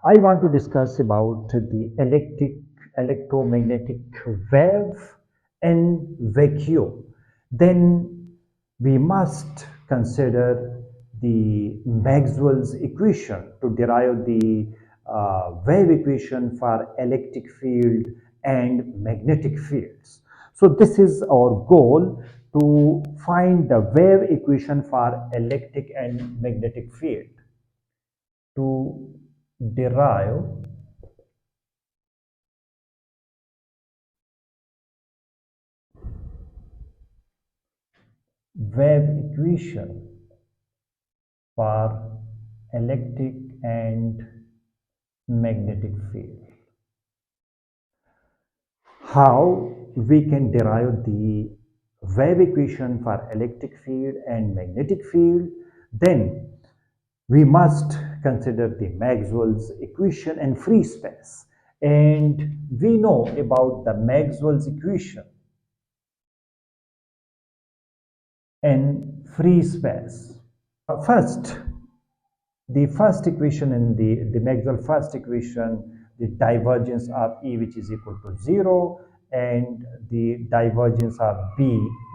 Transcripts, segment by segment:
I want to discuss about the electromagnetic wave and vacuum. Then we must consider the Maxwell's equation to derive the wave equation for electric field and magnetic fields. So this is our goal to find the wave equation for electric and magnetic field to derive wave equation for electric and magnetic field. How we can derive the wave equation for electric field and magnetic field? Then we must consider the Maxwell's equation and free space. And we know about the Maxwell's equation and free space. First, the first equation in the Maxwell first equation, the divergence of E which is equal to 0 and the divergence of B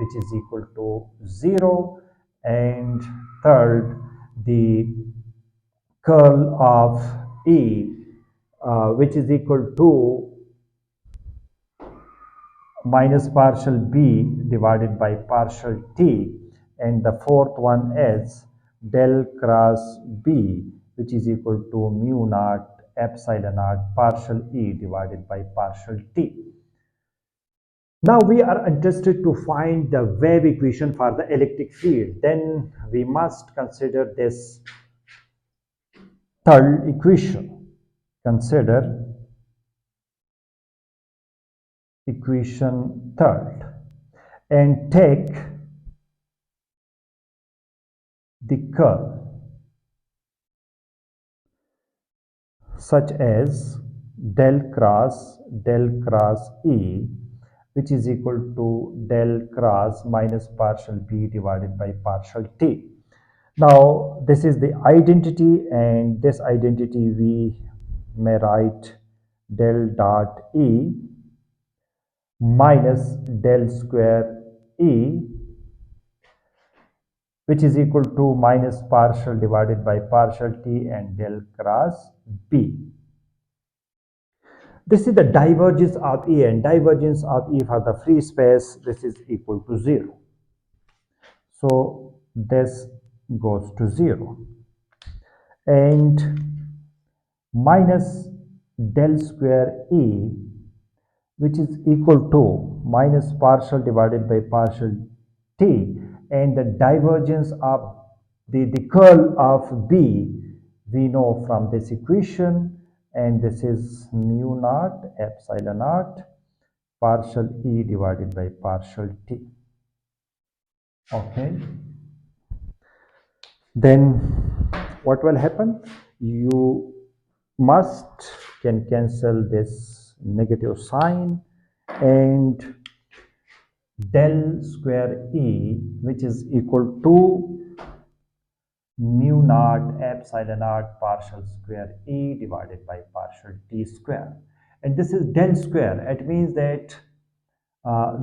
which is equal to 0, and third, the curl of E which is equal to minus partial B divided by partial T, and the fourth one is del cross B which is equal to mu naught epsilon naught partial E divided by partial T. Now we are interested to find the wave equation for the electric field. Then we must consider this third equation. Consider equation third and take the curl such as del cross E which is equal to del cross minus partial B divided by partial T. Now this is the identity, and this identity we may write del dot E minus del square E which is equal to minus partial divided by partial T and del cross B. This is the divergence of E, and divergence of E for the free space, this is equal to 0. So this goes to 0. And minus del square E which is equal to minus partial divided by partial T, and the divergence of the curl of B we know from this equation, and this is mu naught epsilon naught partial E divided by partial T. Okay, then what will happen? You must can cancel this negative sign, and del square E which is equal to mu naught epsilon naught partial square E divided by partial T square. And this is del square. It means that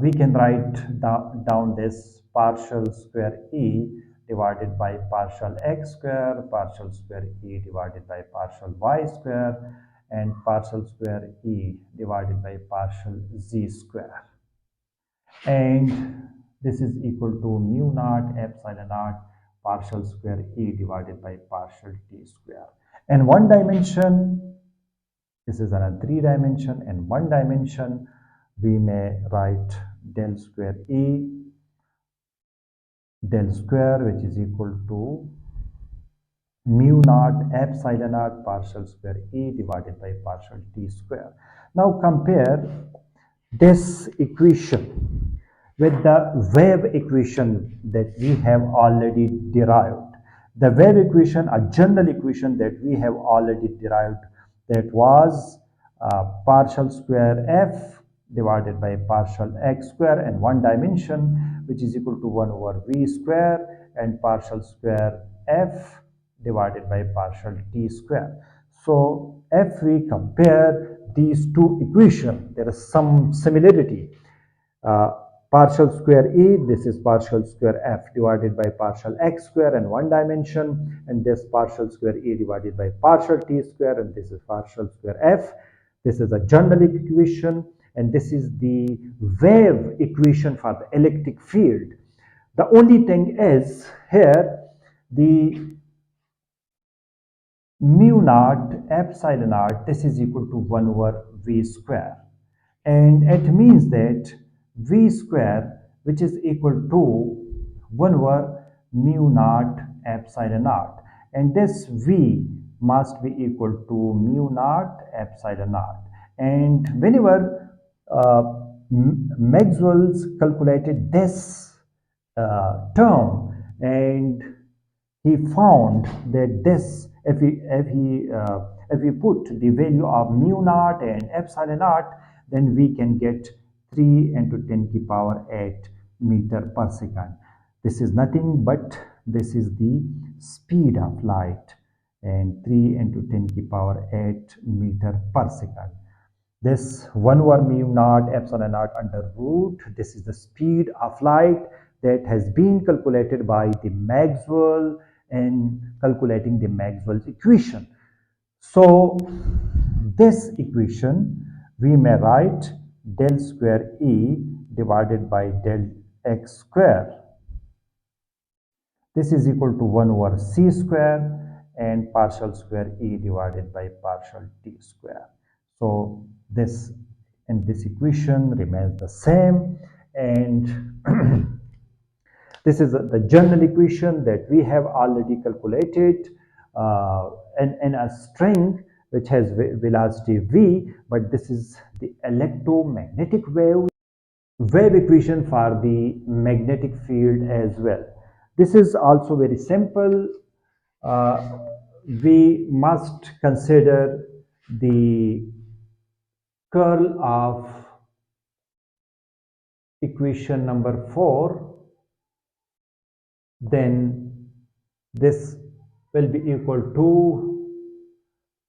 we can write down this partial square E divided by partial x square, partial square E divided by partial y square, and partial square E divided by partial z square. And this is equal to mu naught epsilon naught partial square E divided by partial T square. And one dimension, this is another 3 dimension, and one dimension we may write del square E del square which is equal to mu naught epsilon naught partial square E divided by partial T square. Now compare this equation with the wave equation that we have already derived. The wave equation, a general equation that we have already derived, that was partial square f divided by partial x square and one dimension which is equal to 1 over v square and partial square f divided by partial t square. So if we compare these two equations, there is some similarity. Uh, Partial square E, this is partial square F divided by partial X square in one dimension, and this partial square E divided by partial T square, and this is partial square F. This is a general equation, and this is the wave equation for the electric field. The only thing is here, the mu naught epsilon naught, this is equal to 1 over v square, and it means that v square, which is equal to 1 over mu naught epsilon naught, and this v must be equal to mu naught epsilon naught. And whenever Maxwell's calculated this term, and he found that this, if we put the value of mu naught and epsilon naught, then we can get 3 into 10 to the power 8 meter per second. This is nothing but this is the speed of light, and 3 into 10 to the power 8 meter per second. This 1 over mu naught epsilon naught under root, this is the speed of light that has been calculated by the Maxwell and calculating the Maxwell's equation. So this equation we may write del square E divided by del x square. This is equal to 1 over c square and partial square E divided by partial t square. So this and this equation remains the same, and this is the general equation that we have already calculated in a string which has velocity v, but this is the electromagnetic wave equation for the magnetic field as well. This is also very simple. We must consider the curl of equation number 4, then this will be equal to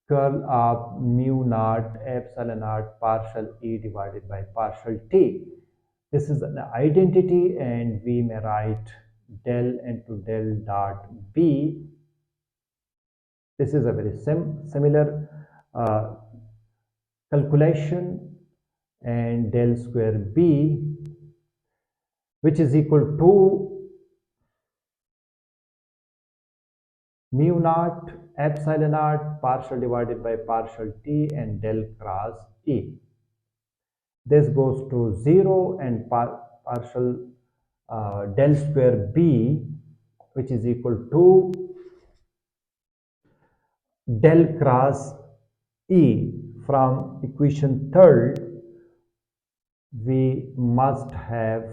curl of mu naught epsilon naught partial E divided by partial T. This is an identity, and we may write del into del dot B. This is a very similar calculation, and del square B, which is equal to mu naught epsilon naught partial divided by partial T and del cross E. This goes to 0, and partial del square B, which is equal to del cross E. From equation 3rd, we must have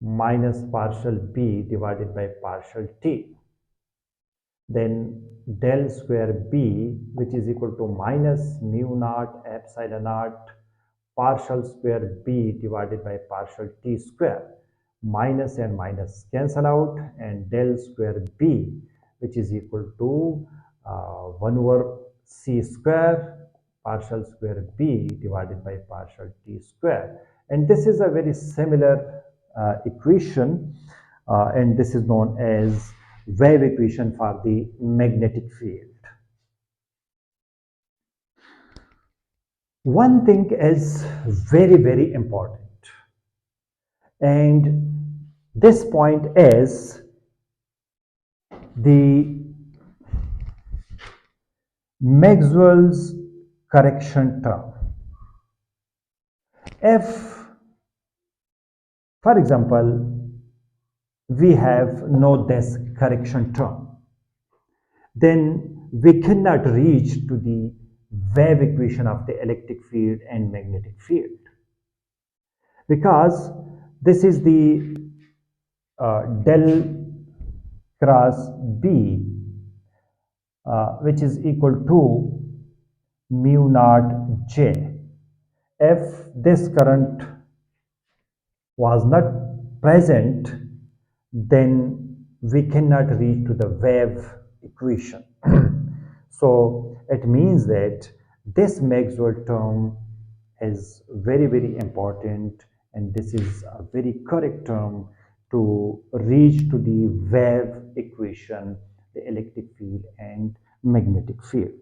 minus partial B divided by partial T. Then del square B, which is equal to minus mu naught epsilon naught partial square B divided by partial T square. Minus and minus cancel out, and del square B, which is equal to 1 over C square partial square B divided by partial T square. And this is a very similar equation, and this is known as wave equation for the magnetic field. One thing is very important, and this point is the Maxwell's correction term. If, for example, we have no this correction term, then we cannot reach to the wave equation of the electric field and magnetic field, because this is the del cross B, which is equal to mu naught J. If this current was not present, then we cannot reach to the wave equation. So it means that this Maxwell term is very, very important, and this is a very correct term to reach to the wave equation, the electric field and magnetic field.